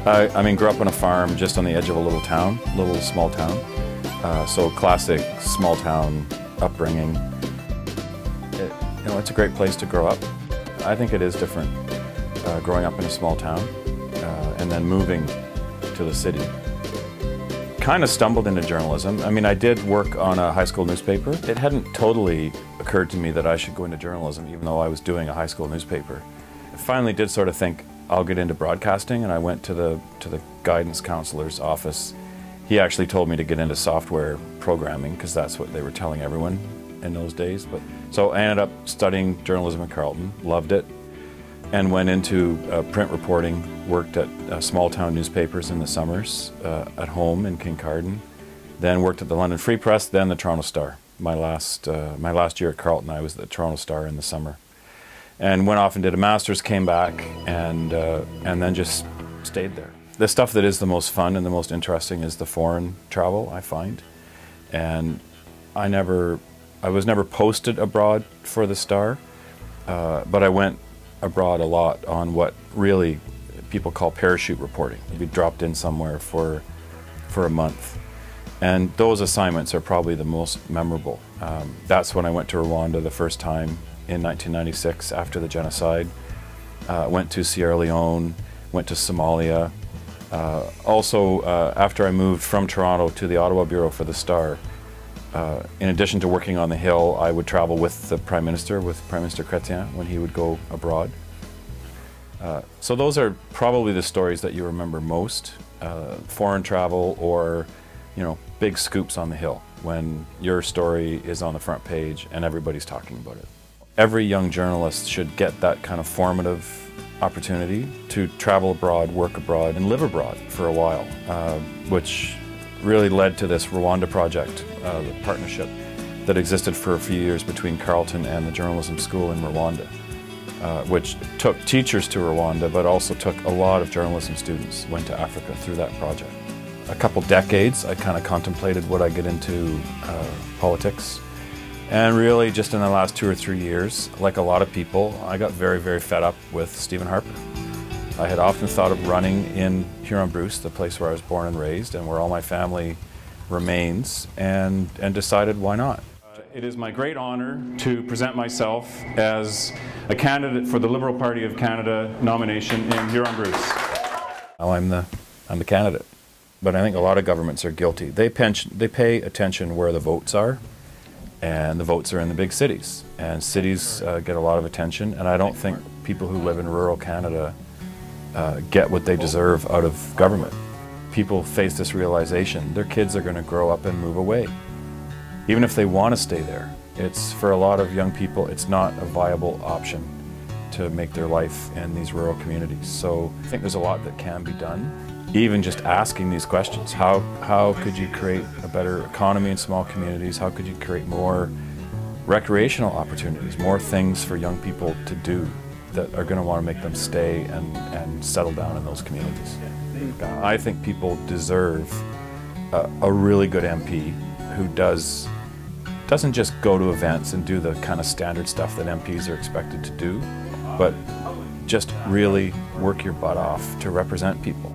I mean, grew up on a farm just on the edge of a little town, small town. So classic small town upbringing. It's a great place to grow up. I think it is different growing up in a small town and then moving to the city. Kind of stumbled into journalism. I mean, I did work on a high school newspaper. It hadn't totally occurred to me that I should go into journalism, even though I was doing a high school newspaper. I finally did sort of think, I'll get into broadcasting, and I went to the guidance counselor's office. He actually told me to get into software programming, because that's what they were telling everyone in those days. So I ended up studying journalism at Carleton, loved it, and went into print reporting, worked at small town newspapers in the summers, at home in Kincardine, then worked at the London Free Press, then the Toronto Star. My last year at Carleton, I was at the Toronto Star in the summer. And went off and did a master's, came back, and then just stayed there. The stuff that is the most fun and the most interesting is the foreign travel, I find. And I was never posted abroad for the Star, but I went abroad a lot on what really people call parachute reporting. You'd be dropped in somewhere for a month. And those assignments are probably the most memorable. That's when I went to Rwanda the first time in 1996 after the genocide. Went to Sierra Leone, went to Somalia. Also, after I moved from Toronto to the Ottawa Bureau for the Star, in addition to working on the Hill, I would travel with the Prime Minister, with Prime Minister Chrétien, when he would go abroad. So those are probably the stories that you remember most. Foreign travel or, big scoops on the Hill, when your story is on the front page and everybody's talking about it. Every young journalist should get that kind of formative opportunity to travel abroad, work abroad, and live abroad for a while, which really led to this Rwanda Project, the partnership that existed for a few years between Carleton and the journalism school in Rwanda, which took teachers to Rwanda, but also took a lot of journalism students, went to Africa through that project. A couple decades, I kind of contemplated would I get into politics. And really, just in the last 2 or 3 years, like a lot of people, I got very, very fed up with Stephen Harper. I had often thought of running in Huron-Bruce, the place where I was born and raised, and where all my family remains, and decided why not. It is my great honor to present myself as a candidate for the Liberal Party of Canada nomination in Huron-Bruce. Now I'm the candidate, but I think a lot of governments are guilty. They pay attention where the votes are. And the votes are in the big cities, and cities get a lot of attention, and I don't think people who live in rural Canada get what they deserve out of government. People face this realization, their kids are going to grow up and move away. Even if they want to stay there, for a lot of young people, it's not a viable option to make their life in these rural communities. So I think there's a lot that can be done. Even just asking these questions, how could you create a better economy in small communities? How could you create more recreational opportunities, more things for young people to do that are going to want to make them stay and settle down in those communities? I think people deserve a really good MP who doesn't just go to events and do the kind of standard stuff that MPs are expected to do, but just really work your butt off to represent people.